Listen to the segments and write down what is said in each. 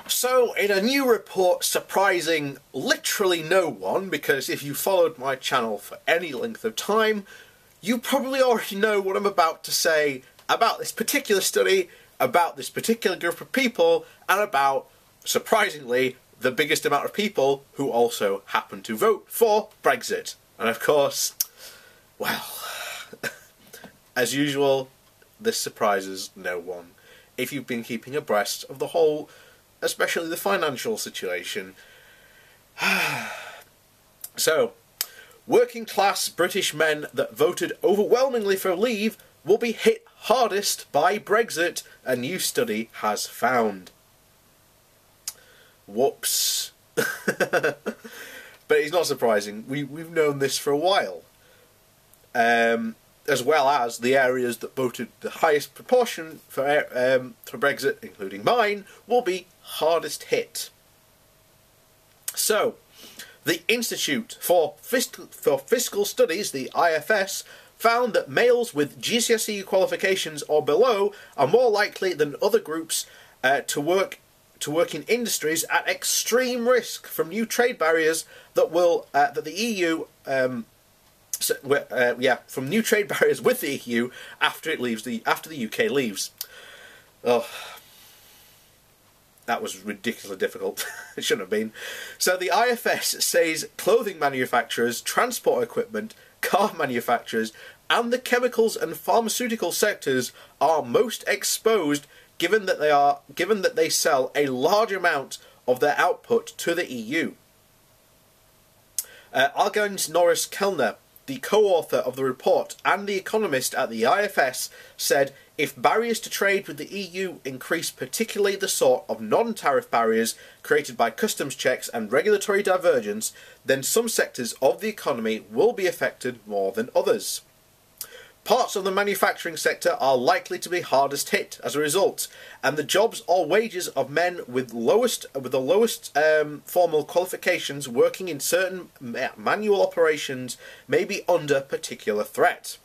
So, in a new report surprising literally no one, because if you followed my channel for any length of time, you probably already know what I'm about to say about this particular study, about this particular group of people, and about, surprisingly, the biggest amount of people who also happen to vote for Brexit. And of course, well, as usual, this surprises no one. If you've been keeping abreast of the whole, especially the financial situation. So, working class British men that voted overwhelmingly for leave will be hit hardest by Brexit, a new study has found. Whoops. But it's not surprising. We've known this for a while. As well as the areas that voted the highest proportion for Brexit, including mine, will be hardest hit. So, the Institute for Fiscal Studies, the IFS, found that males with GCSE qualifications or below are more likely than other groups to work in industries at extreme risk from new trade barriers that the EU from new trade barriers with the EU after the UK leaves. Oh, that was ridiculously difficult. It shouldn't have been. So the IFS says clothing manufacturers, transport equipment, car manufacturers, and the chemicals and pharmaceutical sectors are most exposed, given that they sell a large amount of their output to the EU. Argans Norris Kellner, the co-author of the report and the economist at the IFS, said if barriers to trade with the EU increase, particularly the sort of non-tariff barriers created by customs checks and regulatory divergence, then some sectors of the economy will be affected more than others. Parts of the manufacturing sector are likely to be hardest hit as a result, and the jobs or wages of men with the lowest formal qualifications working in certain manual operations may be under particular threat.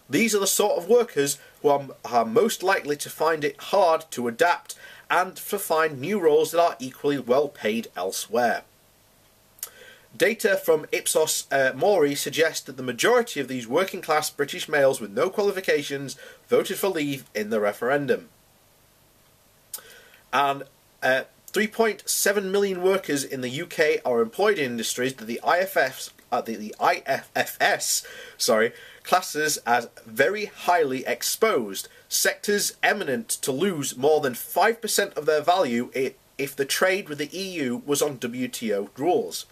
These are the sort of workers who are most likely to find it hard to adapt and to find new roles that are equally well paid elsewhere. Data from Ipsos Mori suggest that the majority of these working-class British males with no qualifications voted for leave in the referendum. And 3.7 million workers in the UK are employed in industries that the IFS classes as very highly exposed, sectors eminent to lose more than 5% of their value if the trade with the EU was on WTO rules.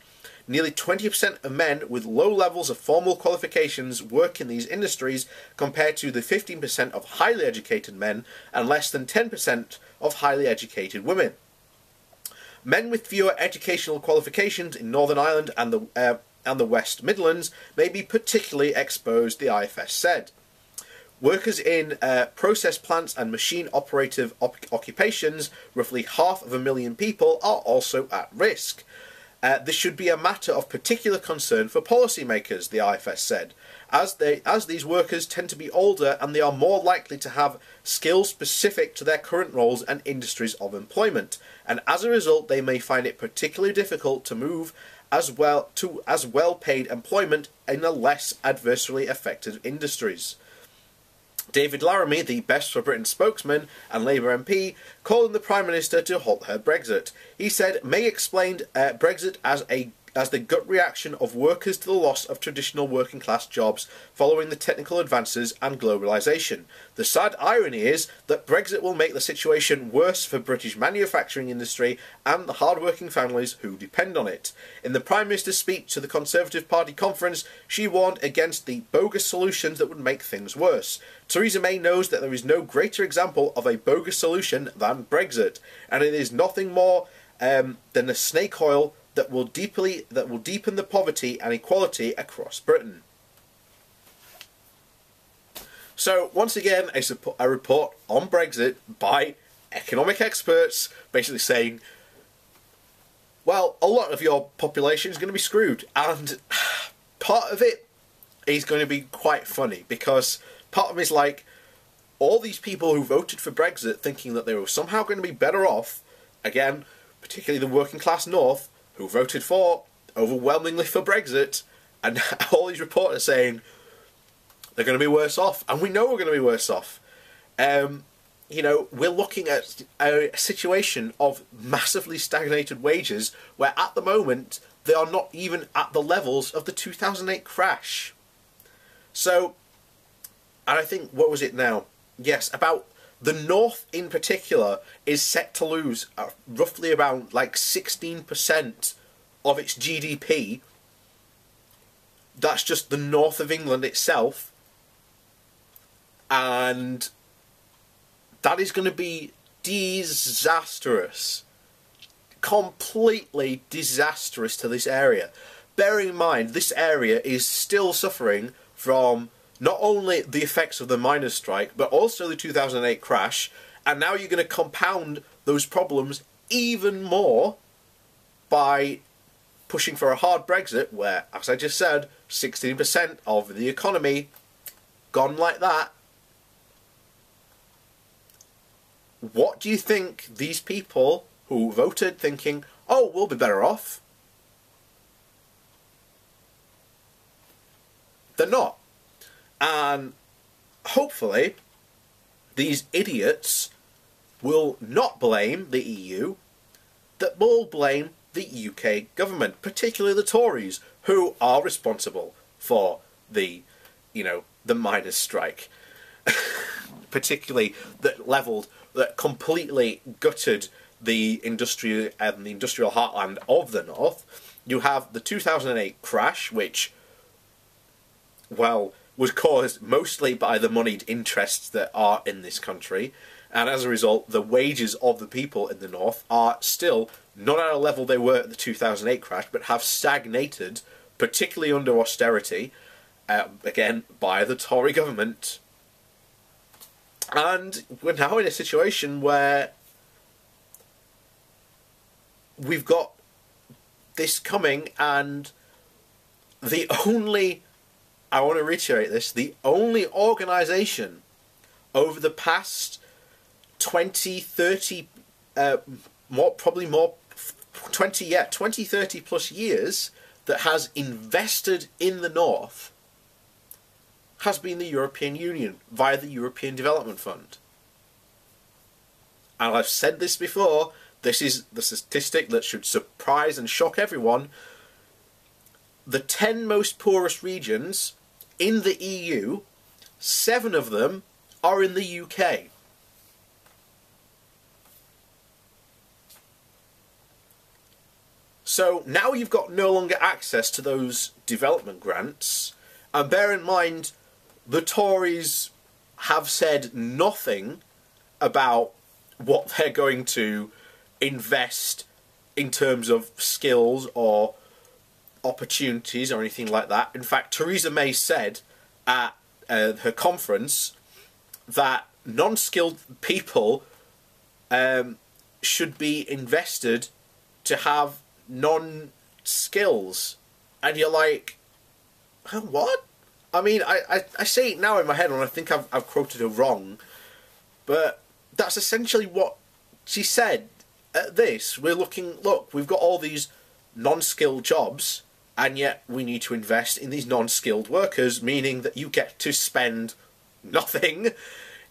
Nearly 20% of men with low levels of formal qualifications work in these industries, compared to the 15% of highly educated men and less than 10% of highly educated women. Men with fewer educational qualifications in Northern Ireland and the West Midlands may be particularly exposed, the IFS said. Workers in process plants and machine operative occupations, roughly 500,000 people, are also at risk. This should be a matter of particular concern for policymakers, the IFS said, as these workers tend to be older and they are more likely to have skills specific to their current roles and industries of employment, and as a result they may find it particularly difficult to move as well-paid employment in the less adversely affected industries. David Laramie, the Best for Britain spokesman and Labour MP, called on the Prime Minister to halt her Brexit. He said May explained Brexit as the gut reaction of workers to the loss of traditional working class jobs following the technical advances and globalisation. The sad irony is that Brexit will make the situation worse for British manufacturing industry and the hard-working families who depend on it. In the Prime Minister's speech to the Conservative Party conference, she warned against the bogus solutions that would make things worse. Theresa May knows that there is no greater example of a bogus solution than Brexit, and it is nothing more than a snake oil that will deepen the poverty and inequality across Britain. So, once again, a report on Brexit by economic experts, basically saying, well, a lot of your population is going to be screwed, and part of it is going to be quite funny, because part of it is like, all these people who voted for Brexit thinking that they were somehow going to be better off again, particularly the working class North, who voted overwhelmingly for Brexit, and all these reports are saying they're going to be worse off, and we know we're going to be worse off. We're looking at a situation of massively stagnated wages, where at the moment they are not even at the levels of the 2008 crash. So, and I think, what was it now? Yes, about the North in particular is set to lose roughly around like 16% of its GDP. That's just the north of England itself. And that is going to be disastrous. Completely disastrous to this area. Bearing in mind, this area is still suffering from not only the effects of the miners' strike, but also the 2008 crash, and now you're going to compound those problems even more by pushing for a hard Brexit, where, as I just said, 16% of the economy gone like that. What do you think these people who voted thinking, oh, we'll be better off? They're not. And hopefully these idiots will not blame the EU, that will blame the UK government, particularly the Tories, who are responsible for the miners' strike. Particularly that completely gutted the industrial heartland of the North. You have the 2008 crash, which, well, was caused mostly by the moneyed interests that are in this country, and as a result, the wages of the people in the North are still not at a level they were at the 2008 crash, but have stagnated, particularly under austerity, again, by the Tory government. And we're now in a situation where we've got this coming, and I want to reiterate this, the only organisation over the past 20, 30 plus years that has invested in the North has been the European Union via the European Development Fund. And I've said this before, this is the statistic that should surprise and shock everyone. The 10 most poorest regions in the EU, 7 of them are in the UK. So now you've got no longer access to those development grants, and bear in mind the Tories have said nothing about what they're going to invest in terms of skills or opportunities or anything like that. In fact, Theresa May said at her conference that non-skilled people should be invested to have non-skills. And you're like, huh, what? I mean, I say it now in my head, and I think I've quoted her wrong, but that's essentially what she said. At this, look, we've got all these non-skilled jobs, and yet we need to invest in these non-skilled workers, meaning that you get to spend nothing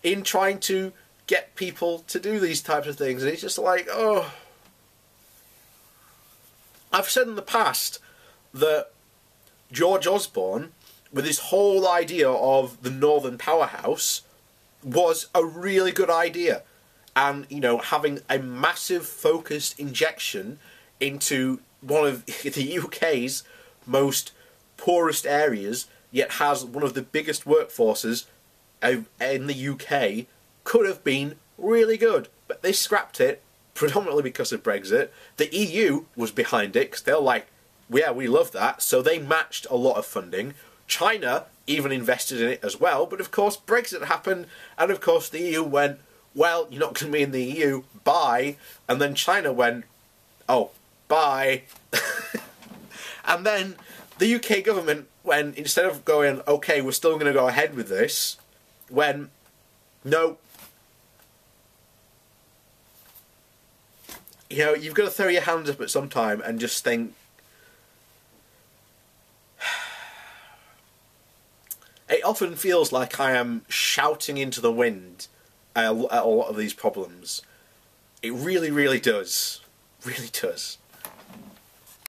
in trying to get people to do these types of things. And it's just like, oh. I've said in the past that George Osborne, with his whole idea of the Northern Powerhouse, was a really good idea. And, having a massive focused injection into one of the UK's most poorest areas, yet has one of the biggest workforces in the UK, could have been really good. But they scrapped it, predominantly because of Brexit. The EU was behind it, because they're like, yeah, we love that. So they matched a lot of funding. China even invested in it as well. But of course, Brexit happened, and of course the EU went, well, you're not going to be in the EU, bye. And then China went, oh, bye. And then the UK government, when instead of going, okay, we're still going to go ahead with this, went, no. you know, you've got to throw your hands up at some time and just think, it often feels like I am shouting into the wind at a lot of these problems. It really, really does. Really does.